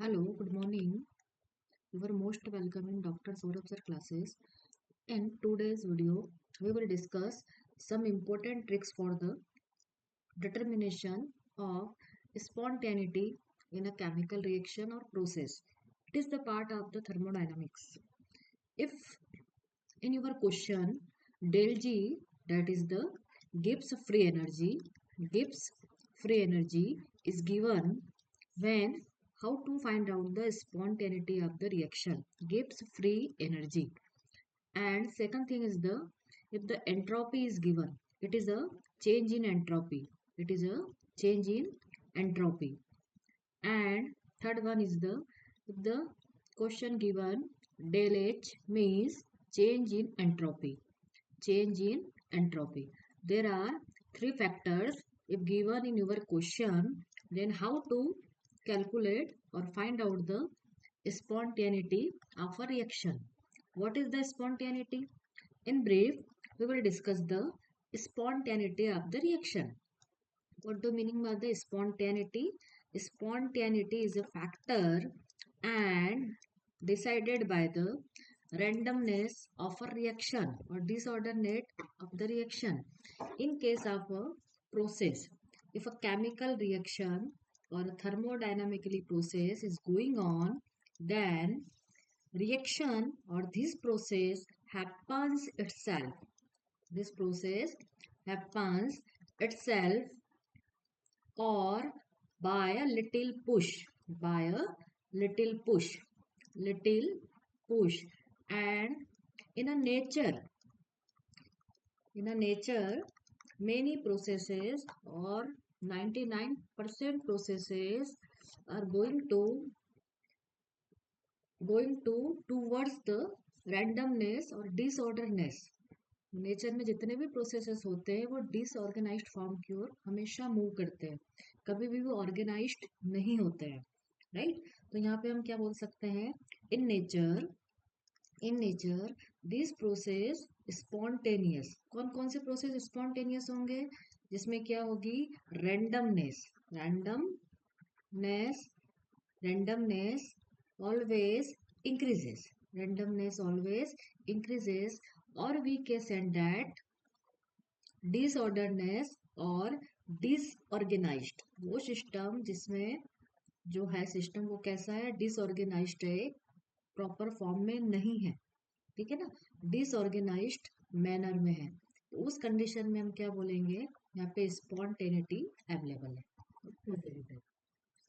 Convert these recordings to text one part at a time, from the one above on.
Hello, good morning. You are most welcome in Dr. Saurabh sir classes. In today's video, we will discuss some important tricks for the determination of spontaneity in a chemical reaction or process. It is the part of the thermodynamics. If in your question, del G, that is the Gibbs free energy, Gibbs free energy is given when how to find out the spontaneity of the reaction, Gibbs free energy. And second thing is the if the entropy is given, it is a change in entropy. It is a change in entropy. And third one is the if the question given del H means change in entropy. Change in entropy. There are three factors. If given in your question, then how to calculate or find out the spontaneity of a reaction. What is the spontaneity? In brief, we will discuss the spontaneity of the reaction. What do meaning by the spontaneity? Spontaneity is a factor and decided by the randomness of a reaction or disorderment of the reaction. In case of a process, if a chemical reaction or a thermodynamically process is going on, then reaction or this process happens itself. This process happens itself or by a little push, by a little push, little push. And in a nature, many processes or 99% processes are going to towards the randomness और disorderness. Nature में जितने भी processes होते हैं वो disorganised form की ओर हमेशा move करते हैं, कभी भी वो ऑर्गेनाइज्ड नहीं होते हैं, राइट। तो यहाँ पे हम क्या बोल सकते हैं, in nature this process spontaneous. कौन कौन से प्रोसेस स्पॉन्टेनियस होंगे, जिसमें क्या होगी, randomness, randomness randomness always increases, randomness always increases, or we can say that disorderness और disorganized, वो सिस्टम जिसमें जो है सिस्टम वो कैसा है, डिसऑर्गेनाइज्ड है, प्रॉपर फॉर्म में नहीं है, ठीक है ना, डिसऑर्गेनाइज्ड मैनर में है, तो उस कंडीशन में हम क्या बोलेंगे, यहाँ पे स्पॉन्टेनिटी अवेलेबल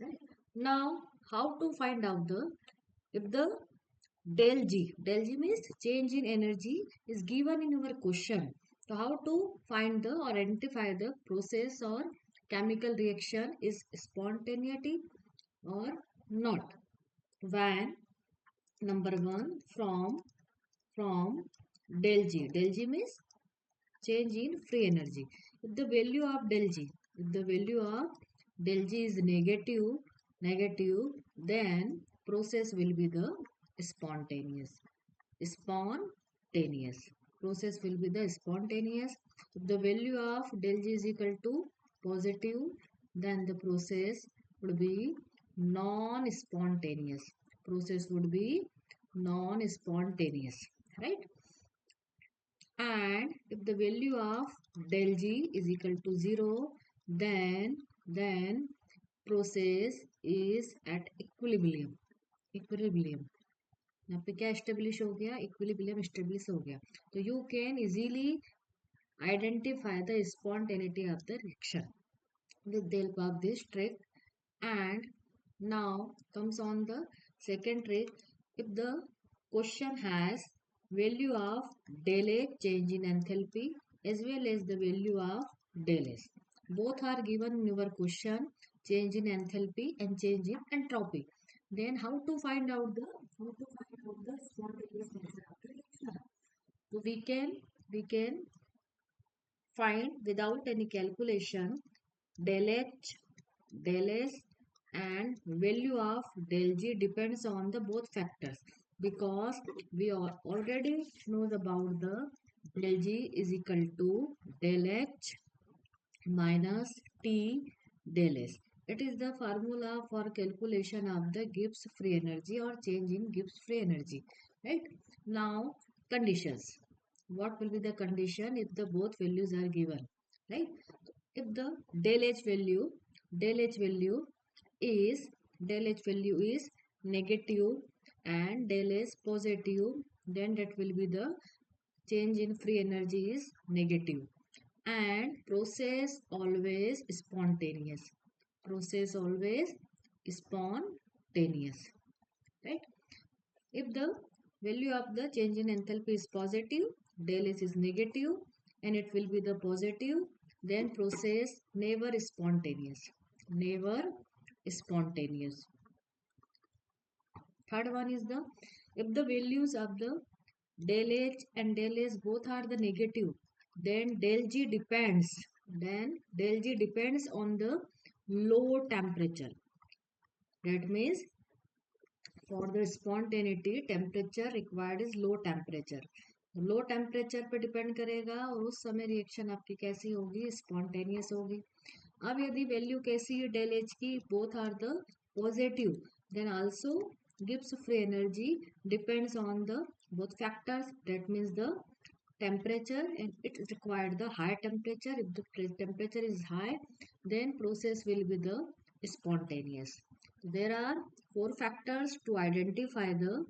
है। Now how to find out the if the del G means change in energy is given in your question. So how to find the or identify the process or chemical reaction is spontaneity or not? When number one from del G means change in free energy. If the value of del G is negative, then process will be the spontaneous. Process will be the spontaneous. If the value of del G is equal to positive, then the process would be non-spontaneous. Right? And if the value of del G is equal to 0, then process is at equilibrium. यहाँ पे क्या establish हो गया, equilibrium establish हो गया, तो you can easily identify the spontaneity of the reaction with the help of this trick. And now comes on the second trick. If the question has value of del H change in enthalpy as well as the value of del S, both are given in your question, change in enthalpy and change in entropy, then how to find out the spontaneous nature of the reaction? So we can find without any calculation del H, del S and value of del G depends on the both factors, because we are already knows about the del G is equal to del H minus T del S. It is the formula for calculation of the Gibbs free energy or change in Gibbs free energy, right? Now conditions. What will be the condition if the both values are given, right? If the del H value, del H value is del H value is negative and del S positive, then that will be the change in free energy is negative, and process always spontaneous. Process always spontaneous, right? If the value of the change in enthalpy is positive, del S is negative, and it will be the positive, then process never spontaneous. Never spontaneous. Third one is the if the values of the del H and del S both are the negative, then del G depends. Then del G depends on the low temperature. That means for the spontaneity temperature required is low temperature. Low temperature पे depend करेगा और उस समय reaction आपकी कैसी होगी, spontaneous होगी. अब यदि वैल्यू कैसी है डेल एच की, both are the positive, then also Gibbs free energy depends on the both factors. That means the temperature, and it is required the high temperature. If the temperature is high, then process will be the spontaneous. There are four factors to identify the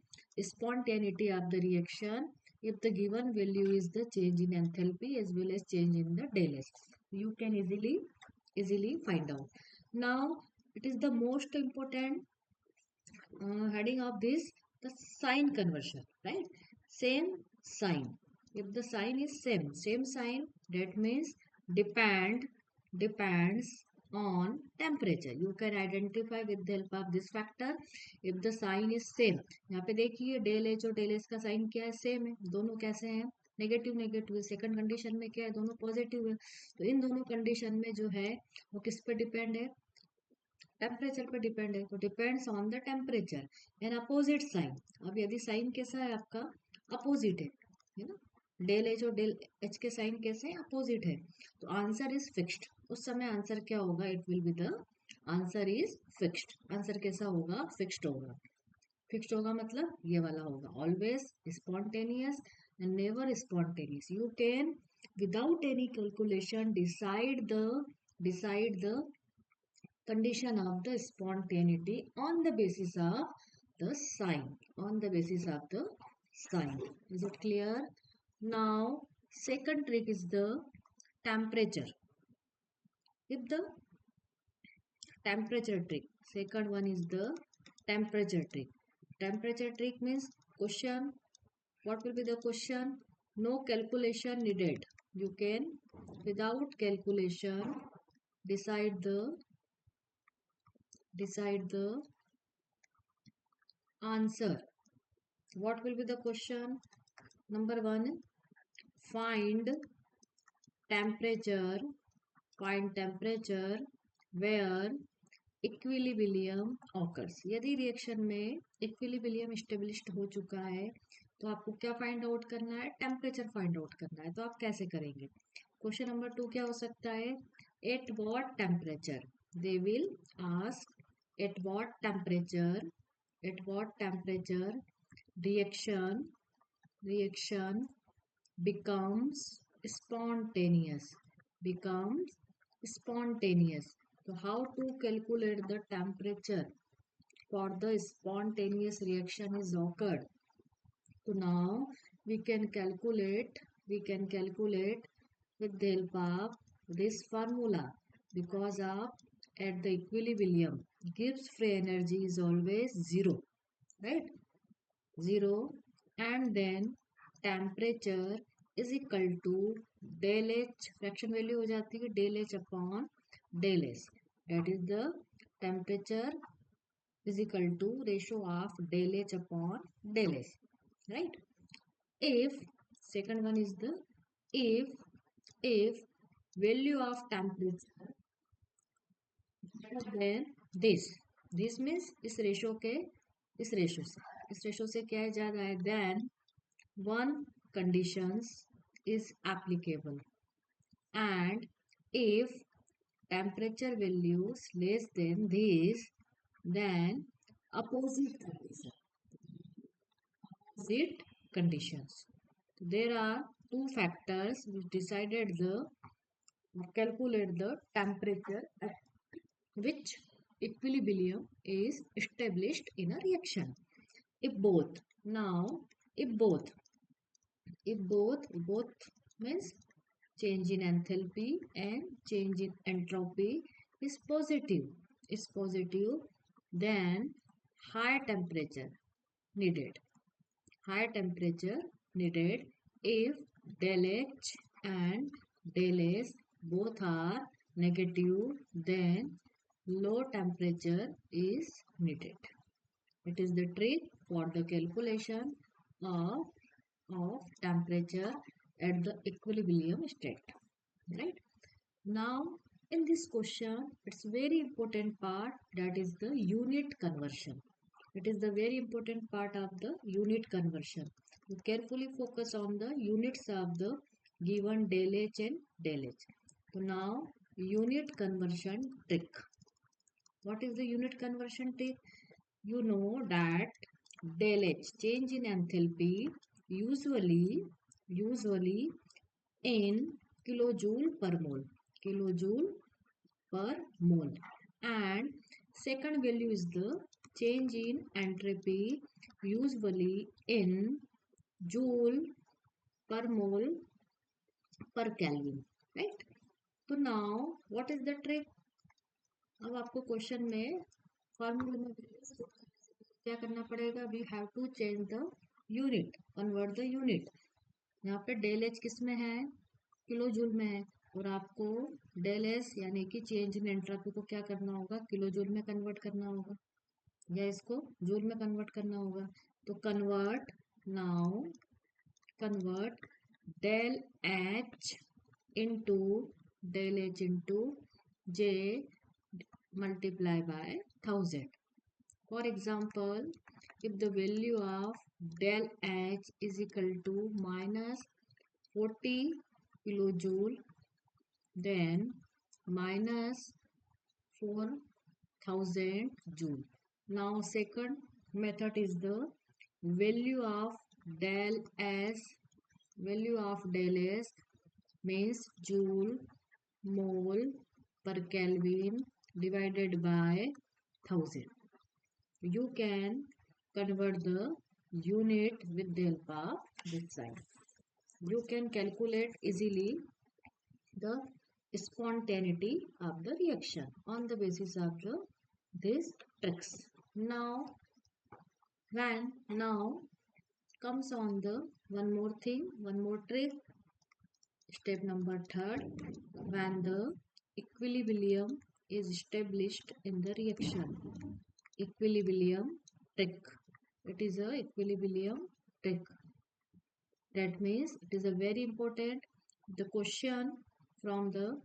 spontaneity of the reaction if the given value is the change in enthalpy as well as change in the del S. You can easily find out. Now it is the most important heading of this, the sign conversion, right? Same sign. If the sign is same sign, that means depends on temperature. You can identify with the help of this factor. If the sign is same, यहाँ पे देखिए del H और del S का sign क्या है, same है. दोनों कैसे हैं, नेगेटिव नेगेटिव है. सेकंड कंडीशन में क्या है, दोनों पॉजिटिव है. तो इन दोनों कंडीशन में जो है वो किस पे डिपेंड है, टेम्परेचर पे डिपेंड है. तो depends on the temperature and opposite sign. अब यदि साइन कैसा है आपका, अपोजिट है ना, डेल एच और डेल एच के साइन कैसे हैं, अपोजिट है, तो आंसर इज फिक्स्ड. उस समय आंसर क्या होगा, it will be the answer is fixed. Answer कैसा होगा, फिक्स्ड होगा. फिक्स्ड होगा मतलब ये वाला होगा, always spontaneous and never spontaneous. You can without any calculation decide the condition of the spontaneity on the basis of the sign. On the basis of the sign. Is it clear? Now second trick is the temperature. If the temperature trick, second one is the temperature trick. Temperature trick means question. What will be the question? No calculation needed. You can without calculation decide the answer. What will be the question? Number one, find temperature where equilibrium occurs. यदि reaction में equilibrium established हो चुका है तो आपको क्या find out करना है, टेम्परेचर फाइंड आउट करना है. तो आप कैसे करेंगे? क्वेश्चन नंबर 2 क्या हो सकता है, at what temperature, they will ask at what temperature reaction becomes spontaneous. So how to calculate the temperature for the spontaneous reaction is occurred? So now we can calculate with the help of this formula, because of at the equilibrium Gibbs free energy is always 0, right? 0, and then temperature is equal to del H, fraction value हो जाती है del H upon del S. That is the temperature is equal to ratio of del H upon del S, right? If second one is the if value of temperature then this means इस ratio से क्या है, ज्यादा है, then one conditions is applicable, and if temperature values less than this, then opposite condition. Opposite conditions. There are two factors which decided the calculate the temperature at which equilibrium is established in a reaction. If both, now if both, if both means change in enthalpy and change in entropy is positive, then high temperature needed. High temperature needed if del H and del S both are negative, then low temperature is needed. It is the trick for the calculation of, of temperature at the equilibrium state. Right? Now, in this question, it's very important part, that is the unit conversion. It is the very important part of the unit conversion. You carefully focus on the units of the given del H and del H. So now, unit conversion trick. What is the unit conversion trick? You know that del H, change in enthalpy, usually in kilojoule per mole. Kilojoule per mole. And second value is the change in entropy, usually in joule per mole per Kelvin. Right? तो now what is the trick? अब आपको question में फॉर्मूले में क्या करना पड़ेगा? We have to change the unit, convert the unit. यहाँ पे डेल एच किस में है? किलो जूल में है. और आपको डेल एस यानी कि चेंज इन एंट्रोपी को क्या करना होगा? किलो जूल में कन्वर्ट करना होगा या इसको जूल में कन्वर्ट करना होगा. तो convert now, convert del H into del H into J multiply by 1000. For example, if the value of del H is equal to minus 40 kilojoule, then minus 4000 joule. Now second method is the value of del S. Value of del S means joule mole per Kelvin divided by 1000. You can convert the unit with the help of this side. You can calculate easily the spontaneity of the reaction on the basis of these tricks. Now comes on the one more thing, one more trick. Step number third, when the equilibrium is established in the reaction. Equilibrium trick. It is a equilibrium trick. That means it is a very important the question from the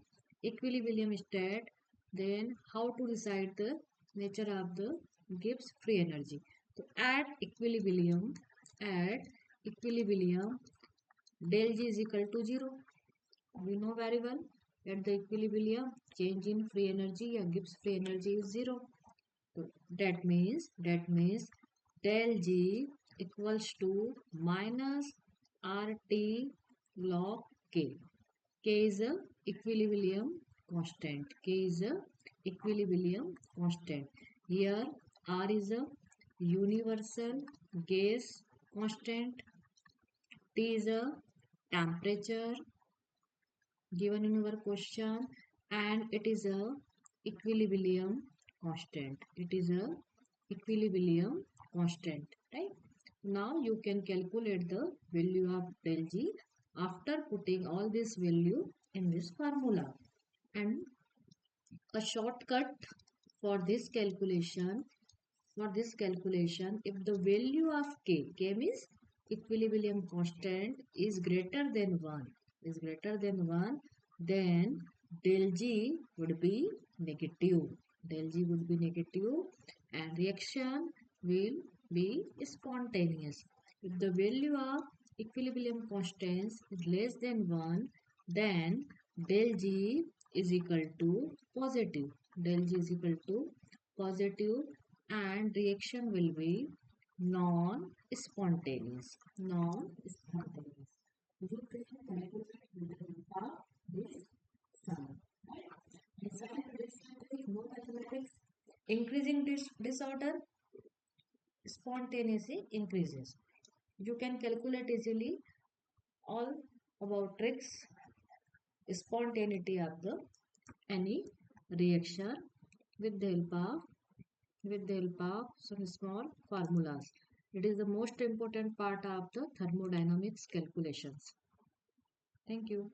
equilibrium state. Then how to decide the nature of the Gibbs free energy. So at equilibrium, del G is equal to 0. We know very well at the equilibrium change in free energy or Gibbs free energy is 0. So that means del G equals to minus RT log K. K is a equilibrium constant. K is a equilibrium constant. Here R is a universal gas constant. T is a temperature given in our question, and it is a equilibrium constant. It is a equilibrium constant, right? Now you can calculate the value of del G after putting all this value in this formula. And a shortcut for this calculation, if the value of K means equilibrium constant is greater than 1, then del G would be negative. Del G would be negative and reaction will be spontaneous. If the value of equilibrium constants is less than 1, then del G is equal to positive. Del G is equal to positive and reaction will be non-spontaneous. Non-spontaneous. You can calculate with the help of this sum. Right? Design reaction with no mathematics. Increasing this disorder, spontaneity increases. You can calculate easily all about tricks, spontaneity of the any reaction with the help of some small formulas. It is the most important part of the thermodynamics calculations. Thank you.